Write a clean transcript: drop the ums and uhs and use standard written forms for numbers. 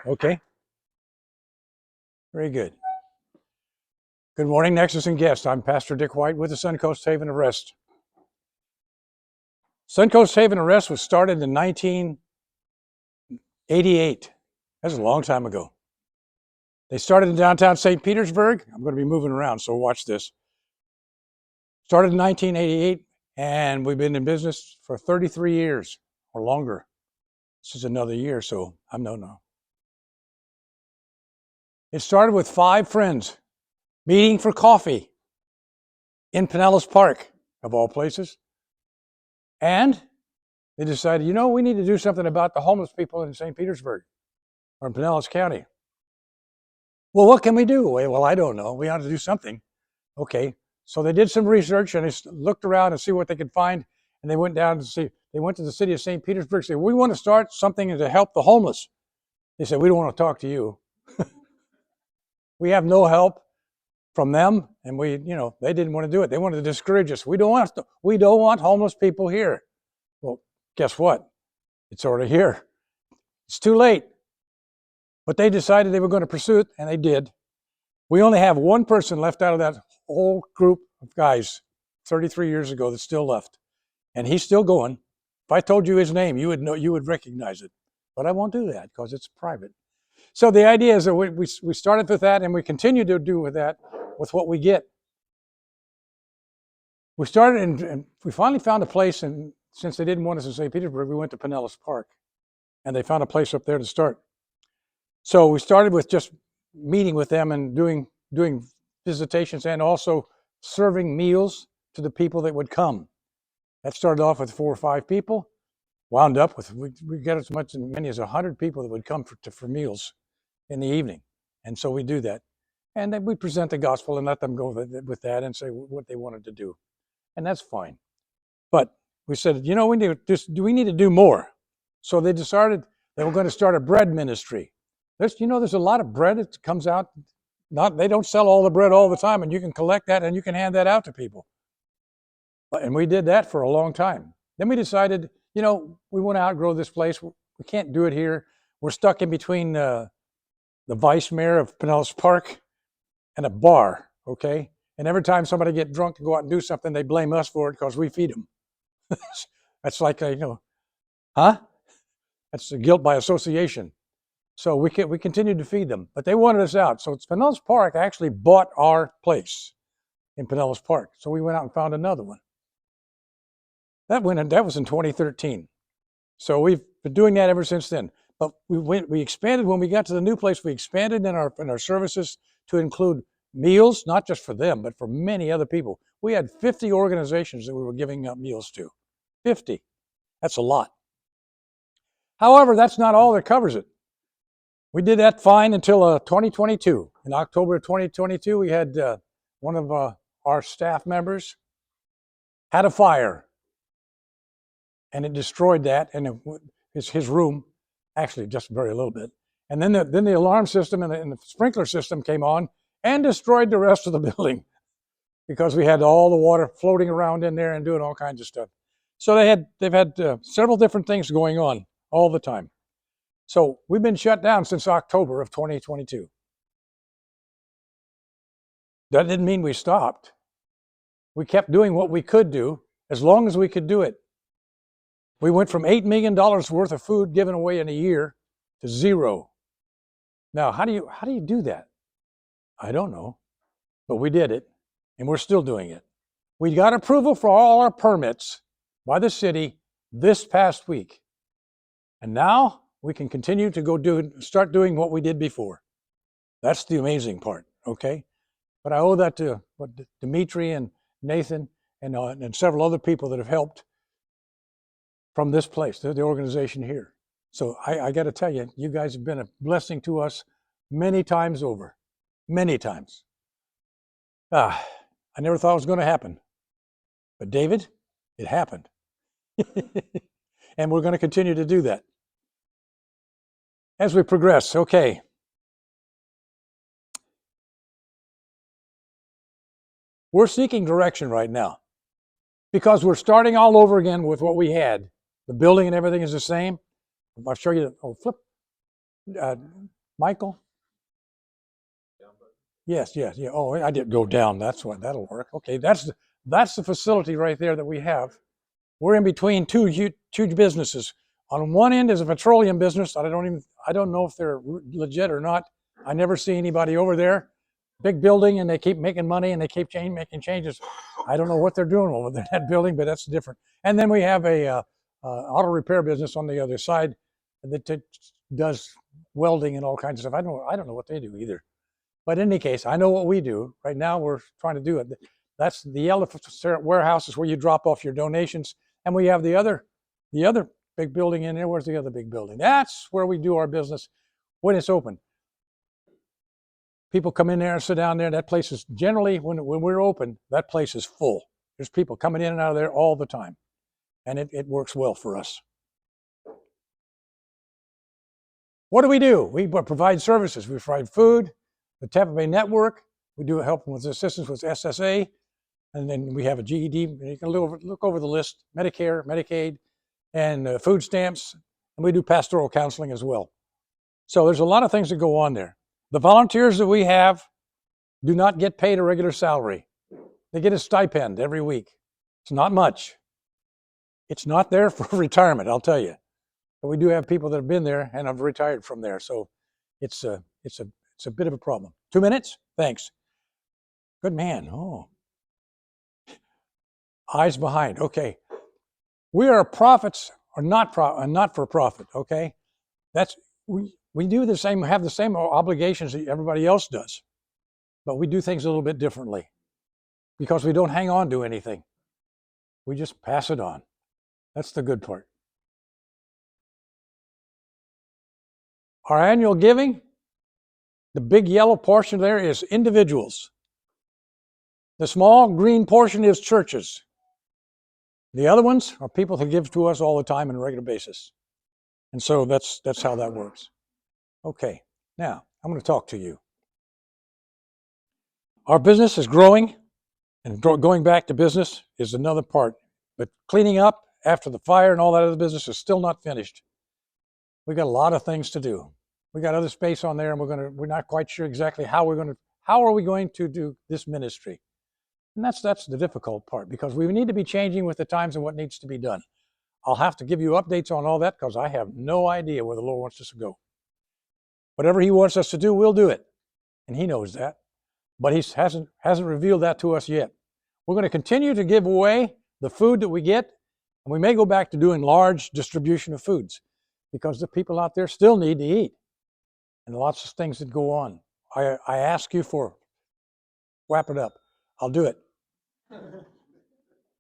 Okay. Very good. Good morning, Nexus and guests. I'm Pastor Dick White with the Suncoast Haven of Rest. Suncoast Haven of Rest was started in 1988. That's a long time ago. They started in downtown St. Petersburg. I'm going to be moving around, so watch this. Started in 1988, and we've been in business for 33 years or longer. This is another year, so I'm no. It started with 5 friends meeting for coffee in Pinellas Park, of all places. And they decided, we need to do something about the homeless people in St. Petersburg or in Pinellas County. Well, what can we do? Well, I don't know. We ought to do something. Okay. So they did some research and they looked around and see what they could find. And they went down to see, they went to the city of St. Petersburg and said, we want to start something to help the homeless. They said, we don't want to talk to you. We have no help from them. And they didn't want to do it. They wanted to discourage us. We don't want homeless people here. Well, guess what? It's already here. It's too late. But they decided they were going to pursue it, and they did. We only have one person left out of that whole group of guys 33 years ago that's still left. And he's still going. If I told you his name, you would recognize it. But I won't do that because it's private. So the idea is that we started with that, and we continue to do with that with what we get. We started, and we finally found a place, and since they didn't want us in St. Petersburg, we went to Pinellas Park, and they found a place up there to start. So we started with just meeting with them and doing visitations and also serving meals to the people that would come. That started off with 4 or 5 people, wound up with, we got as many as 100 people that would come for meals in the evening. And so we do that. And then we present the gospel and let them go with that and say what they wanted to do. And that's fine. But we said, we need to do more. So they decided they were going to start a bread ministry. There's a lot of bread that comes out. They don't sell all the bread all the time, and you can collect that and you can hand that out to people. And we did that for a long time. Then we decided, we want to outgrow this place. We can't do it here. We're stuck in between the vice mayor of Pinellas Park and a bar, okay? And every time somebody get drunk to go out and do something, they blame us for it because we feed them. That's like, That's the guilt by association. So we continued to feed them, but they wanted us out. So Pinellas Park actually bought our place in Pinellas Park. So we went out and found another one. That was in 2013. So we've been doing that ever since then. But we expanded when we got to the new place. We expanded in our services to include meals, not just for them, but for many other people. We had 50 organizations that we were giving out meals to. 50. That's a lot. However, that's not all that covers it. We did that fine until 2022. In October of 2022, we had one of our staff members had a fire, and it destroyed that and his room, actually just very little bit. And then the alarm system and the sprinkler system came on and destroyed the rest of the building because we had all the water floating around in there and doing all kinds of stuff. So they've had several different things going on all the time. So we've been shut down since October of 2022. That didn't mean we stopped. We kept doing what we could do as long as we could do it. We went from $8 million worth of food given away in a year to 0. Now, how do you do that? I don't know, but we did it, and we're still doing it. We got approval for all our permits by the city this past week, and now we can continue to start doing what we did before. That's the amazing part, okay? But I owe that to Dimitri and Nathan and several other people that have helped from this place, the organization here. So I got to tell you, you guys have been a blessing to us many times over, many times. I never thought it was going to happen. But David, it happened. And we're going to continue to do that. As we progress, okay. We're seeking direction right now because we're starting all over again with what we had. The building and everything is the same. I'll show you. Flip. Michael? Yes, yes, yeah. Oh, I did go down. That's what, that'll work. Okay, that's the facility right there that we have. We're in between two huge businesses. On one end is a petroleum business. I don't know if they're legit or not. I never see anybody over there. Big building, and they keep making money, and they keep making changes. I don't know what they're doing over there, that building, but that's different. And then we have a auto repair business on the other side that does welding and all kinds of stuff. I don't know what they do either. But in any case, I know what we do. Right now, we're trying to do it. That's the yellow warehouse is where you drop off your donations. And we have the other big building in there. Where's the other big building? That's where we do our business when it's open. People come in there and sit down there. That place is generally, when we're open, that place is full. There's people coming in and out of there all the time. And it works well for us. What do? We provide services. We provide food, the Tampa Bay Network. We do help with assistance with SSA. And then we have a GED. You can look over the list: Medicare, Medicaid, and food stamps. And we do pastoral counseling as well. So there's a lot of things that go on there. The volunteers that we have do not get paid a regular salary. They get a stipend every week. It's not much. It's not there for retirement, I'll tell you. But we do have people that have been there and have retired from there. So it's a bit of a problem. 2 minutes? Thanks. Good man. Oh. Eyes behind. Okay. We are profits or not for profit. Okay. We do the same, have the same obligations that everybody else does, but we do things a little bit differently because we don't hang on to anything. We just pass it on. That's the good part. Our annual giving, the big yellow portion there is individuals. The small green portion is churches. The other ones are people who give to us all the time on a regular basis. And so that's how that works. Okay, now I'm going to talk to you. Our business is growing, and going back to business is another part. But cleaning up after the fire and all that other business is still not finished. We got a lot of things to do. We got other space on there, and we're not quite sure exactly how are we going to do this ministry. And that's the difficult part, because we need to be changing with the times and what needs to be done. I'll have to give you updates on all that because I have no idea where the Lord wants us to go. Whatever He wants us to do, we'll do it. And He knows that. But He hasn't revealed that to us yet. We're going to continue to give away the food that we get, and we may go back to doing large distribution of foods because the people out there still need to eat. And lots of things that go on. I ask you for, wrap it up. I'll do it.